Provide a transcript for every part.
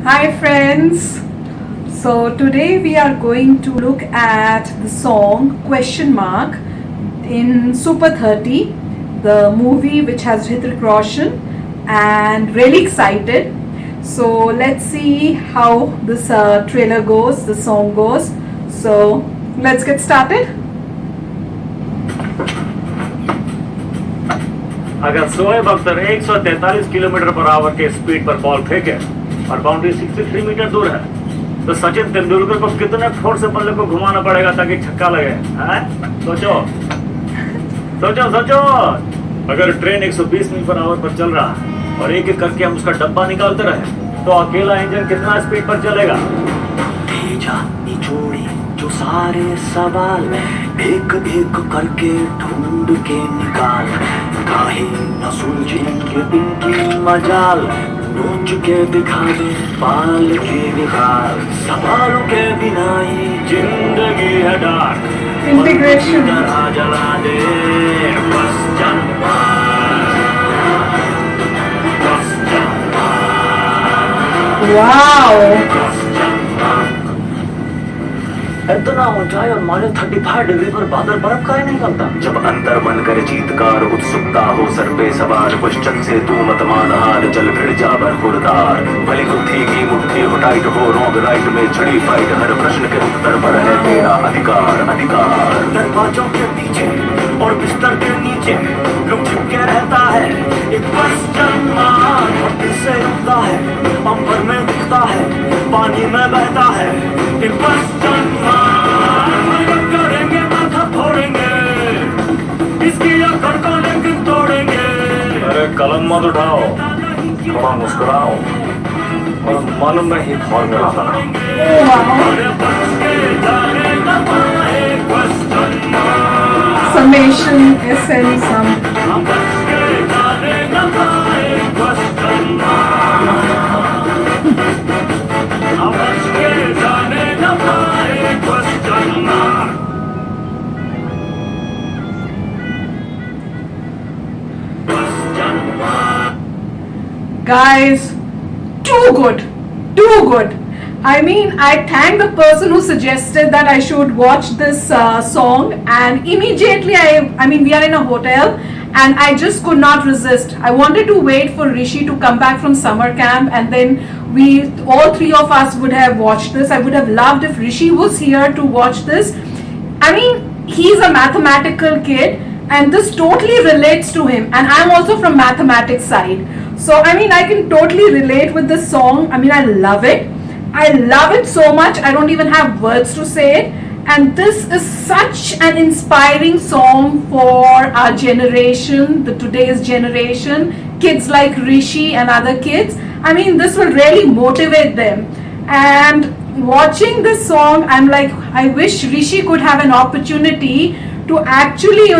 Hi friends. So today we are going to look at the song Question Mark in Super 30, the movie which has Hritik Roshan, and really excited. So let's see how this trailer goes, the song goes. So let's get started. अगर Shoaib Akhtar 143 kilometre per hour के speed पर ball फेंके और boundary 63 metre दूर है तो सचिन तेंदुलकर को कितने फोर्स से बल्ले को घुमाना पड़ेगा ताकि छक्का लगे? सोचो सोचो सोचो। अगर ट्रेन 120 मील पर आवर पर चल रहा है और एक एक करके हम उसका डब्बा निकालते रहे तो अकेला इंजन कितना स्पीड पर चलेगा? भेजा निचोड़ी जो सारे सवाल एक एक करके ढूंढ के निकाल, काहे न सुलझेंगे इनकी मजाल, नोच के दिखा दे बाल के निकाल, सवालों के बिना ही जिंदगी है डार्क, Integration. जला दे क्वेश्चन Wow. इतना ऊंचाई और -35 डिग्री पर बादल बर्फ का ही नहीं बनता। जब अंतर मन करे चीतकार, उत्सुकता हो सर पे सवार, क्वेश्चन से तू मत मान हार, चल फिर जा बरखुरदार, भली बुद्धि की मुट्ठी हो टाइट हो, रॉन्ग राइट में छड़ी फाइट, हर प्रश्न के उत्तर पर है तेरा अधिकार अधिकार। दरवाजों के पीछे और बिस्तर के नीचे लुक छिप के रहता है एक क्वेश्चन मार्क, और किससे उठता है अंबर में दिखता है पानी में बहता है एक क्वेश्चन मार्क, करेंगे माथा फोड़ेंगे इसकी अकड़ को लेकिन तोड़ेंगे। अरे कलम मत उठाओ, थोड़ा मुस्कुराओ और मन में ही फॉर्मूला बनाओ। Summation, essence, Guys, too good, too good. I mean, I thank the person who suggested that I should watch this song, and immediately I mean, we are in a hotel, and I just could not resist. I wanted to wait for Rishi to come back from summer camp, and then all three of us would have watched this. I would have loved if Rishi was here to watch this. I mean, he's a mathematical kid, and this totally relates to him, and I'm also from mathematics side. So I mean, I can totally relate with this song. I mean, I love it. I love it so much, I don't even have words to say it. And this is such an inspiring song for our generation, the today's generation, kids like Rishi and other kids. I mean, this will really motivate them. And watching this song, I'm like, I wish Rishi could have an opportunity to actually,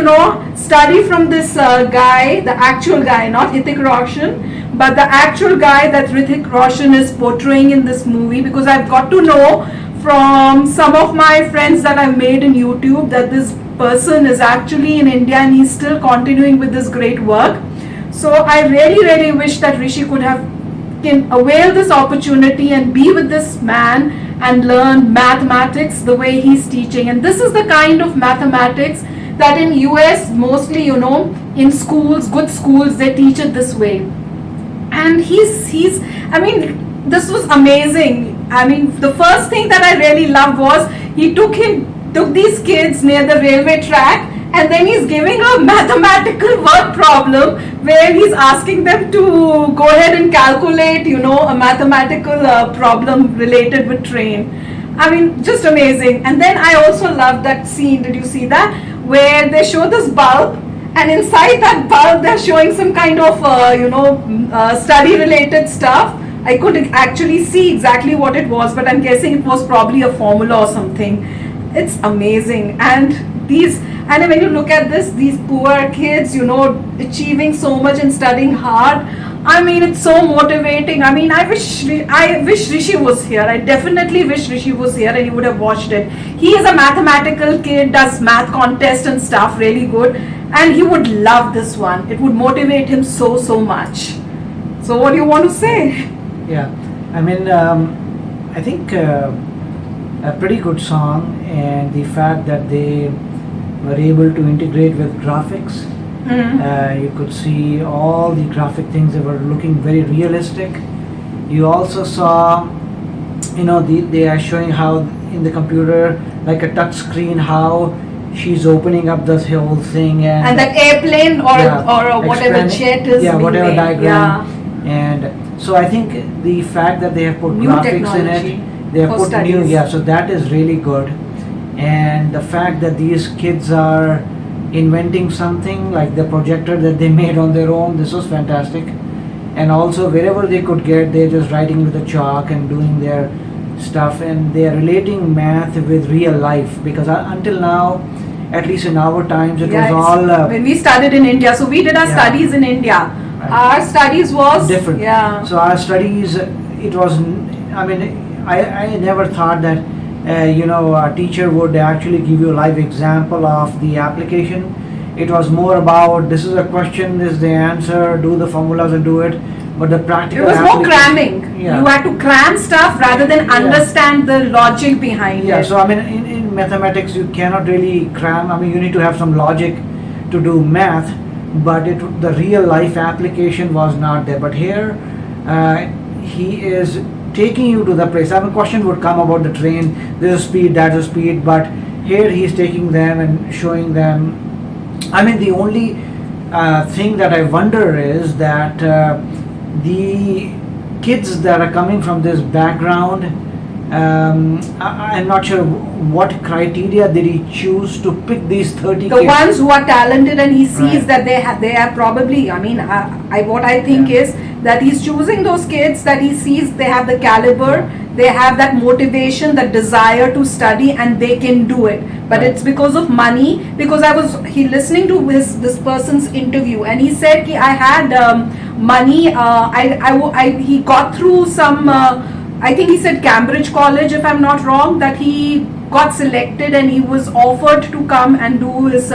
study from this guy, the actual guy, not Hritik Roshan, but the actual guy that Hritik Roshan is portraying in this movie, because I've got to know from some of my friends that I've made in YouTube that this person is actually in India and he's still continuing with this great work. So I really, really wish that Rishi could have can avail this opportunity and be with this man and learn mathematics the way he's teaching. And this is the kind of mathematics that in US mostly, in schools, good schools, they teach it this way. And he's I mean, this was amazing. I mean, the first thing that I really loved was he took these kids near the railway track, and then he's giving a mathematical word problem where he's asking them to go ahead and calculate, a mathematical problem related with train. I mean, just amazing. And then I also love that scene, did you see that? Where they show this bulb, and inside that bulb they're showing some kind of, study related stuff. I couldn't actually see exactly what it was, but I'm guessing it was probably a formula or something. It's amazing. And when you look at this, these poor kids, achieving so much and studying hard, I mean, it's so motivating. I mean, I wish Rishi was here. I definitely wish Rishi was here and he would have watched it. He is a mathematical kid, does math contest and stuff really good, and he would love this one. It would motivate him so much. So what do you want to say? Yeah, I mean, I think a pretty good song, and the fact that they were able to integrate with graphics. You could see all the graphic things. They were looking very realistic. You also saw, they are showing how in the computer, like a touch screen, how she's opening up this whole thing, And that airplane or whatever expanding- jet is yeah, being whatever made. diagram. And so I think the fact that they have put New graphics in technology it, they have for put new, studies. yeah, so that is really good. And the fact that these kids are inventing something like the projector that they made on their own, this was fantastic. And also wherever they could get, they're just writing with a chalk and doing their stuff, and they're relating math with real life, because until now, at least in our times, it Yeah, was all when we studied in India, so we did our Yeah. studies in India. Right. Our studies was different. Yeah. So our studies, it was, I mean, I never thought that, a teacher would actually give you a live example of the application. It was more about, this is a question, this is the answer, do the formulas and do it. But the It practical was more application- cramming. Yeah. You had to cram stuff rather than Yeah. understand the logic behind Yeah, it. so I mean, in mathematics, you cannot really cram. I mean, you need to have some logic to do math, but the real life application was not there. But here, he is taking you to the place. I mean, question would come about the train, this is speed, that's a speed, but here he's taking them and showing them. I mean, the only thing that I wonder is that the kids that are coming from this background, I'm not sure what criteria did he choose to pick these 30 The kids. ones who are talented, and he sees Right. that they are probably, I mean, what I think Yeah. is that he's choosing those kids that he sees they have the caliber, they have that motivation, that desire to study, and they can do it. But Right. it's because of money. Because he listening to this person's interview, and he said I had money. He got through some. I think he said Cambridge College, if I'm not wrong, that he got selected and he was offered to come and do his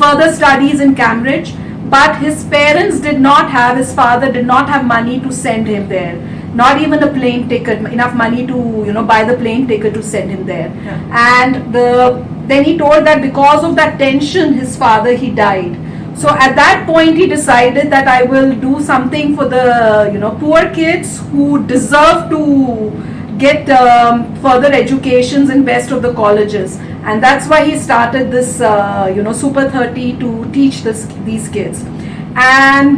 further studies in Cambridge. But his parents did not have, his father did not have money to send him there. Not even a plane ticket, enough money to buy the plane ticket to send him there. Yeah. And then he told that because of that tension, his father, he died. So at that point he decided that I will do something for the poor kids who deserve to get further educations in best of the colleges, and that's why he started this Super 30 to teach these kids. And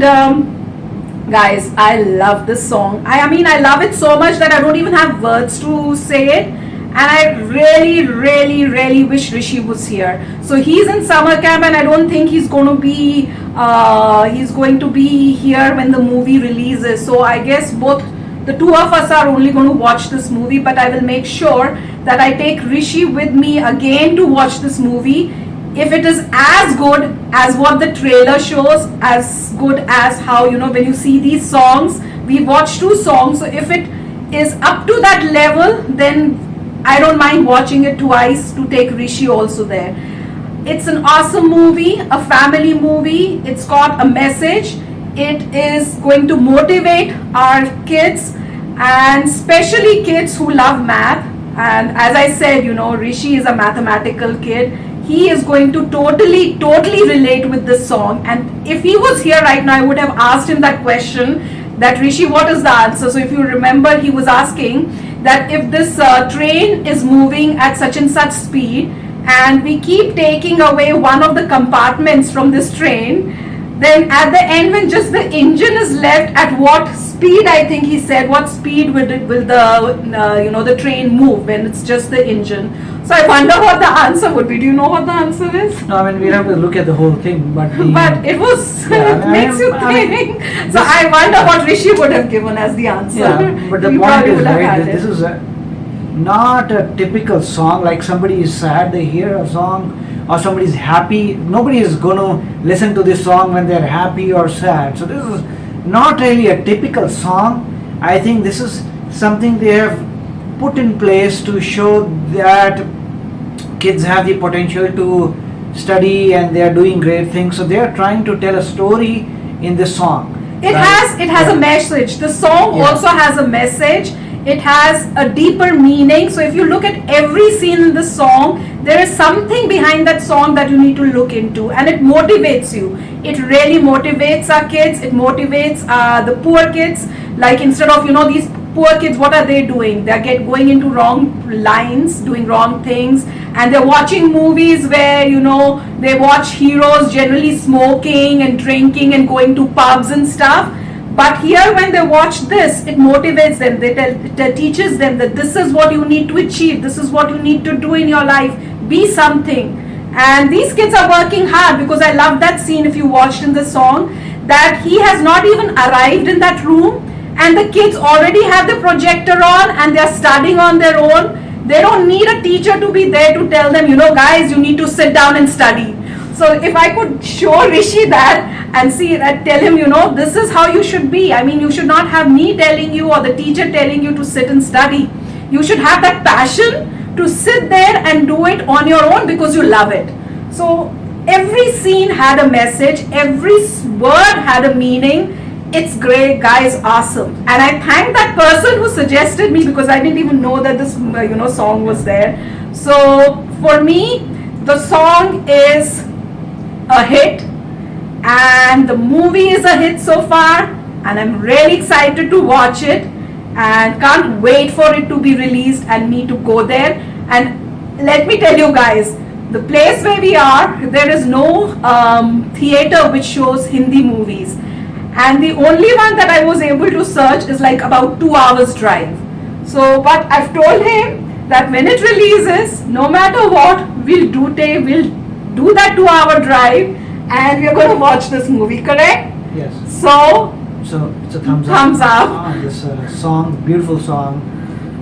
guys, I love this song. I mean, I love it so much that I don't even have words to say it. And I really, really, really wish Rishi was here. So he's in summer camp, and I don't think he's going to be here when the movie releases. So I guess the two of us are only going to watch this movie, but I will make sure that I take Rishi with me again to watch this movie. If it is as good as what the trailer shows, as good as how when you see these songs, we watch 2 songs. So if it is up to that level, then I don't mind watching it twice to take Rishi also there. It's an awesome movie, a family movie. It's got a message. It is going to motivate our kids, and especially kids who love math. And as I said, Rishi is a mathematical kid. He is going to totally relate with this song. And if he was here right now, I would have asked him that question, that Rishi, what is the answer? So if you remember, he was asking that if this train is moving at such and such speed, and we keep taking away one of the compartments from this train, then at the end, when just the engine is left, at what speed, I think he said, what speed will the train move when it's just the engine? So I wonder what the answer would be. Do you know what the answer is? No, I mean, we have to look at the whole thing, but But it was, Yeah, it makes you I mean, think. So this- I wonder what Rishi would have given as the answer. yeah, but the We point probably is, would have right, had this it. is not a typical song, like somebody is sad, they hear a song, or somebody's happy. Nobody is going to listen to this song when they're happy or sad. So this is not really a typical song. I think this is something they have put in place to show that kids have the potential to study and they are doing great things. So they are trying to tell a story in this song. It right? has a Yeah. message. The song Yeah. also has a message. It has a deeper meaning. So if you look at every scene in the song, there is something behind that song that you need to look into, and it motivates you. It really motivates our kids. It motivates the poor kids. Like, instead of, these poor kids, what are they doing? They're going into wrong lines, doing wrong things, and they're watching movies where, they watch heroes generally smoking and drinking and going to pubs and stuff. But here, when they watch this, it motivates them. It teaches them that this is what you need to achieve. This is what you need to do in your life. Be something. And these kids are working hard, because I love that scene, if you watched in the song, that he has not even arrived in that room, and the kids already have the projector on and they are studying on their own. They don't need a teacher to be there to tell them, guys, you need to sit down and study. So if I could show Rishi that and tell him, this is how you should be. I mean, you should not have me telling you or the teacher telling you to sit and study. You should have that passion to sit there and do it on your own because you love it. So every scene had a message. Every word had a meaning. It's great, guys, awesome. And I thank that person who suggested me, because I didn't even know that this, song was there. So for me, the song is a hit, and the movie is a hit so far, and I'm really excited to watch it, and can't wait for it to be released and me to go there. And let me tell you guys, the place where we are, there is no theater which shows Hindi movies. And the only one that I was able to search is like about 2 hours drive. So, but I've told him that when it releases, no matter what, we'll do that 2-hour drive, and we're going to watch this movie, correct? Yes. So it's a thumbs up. On this song, beautiful song,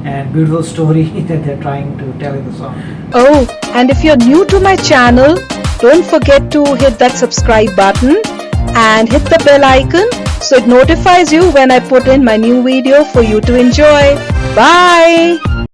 and beautiful story that they're trying to tell in the song. Oh, and if you're new to my channel, don't forget to hit that subscribe button and hit the bell icon so it notifies you when I put in my new video for you to enjoy. Bye!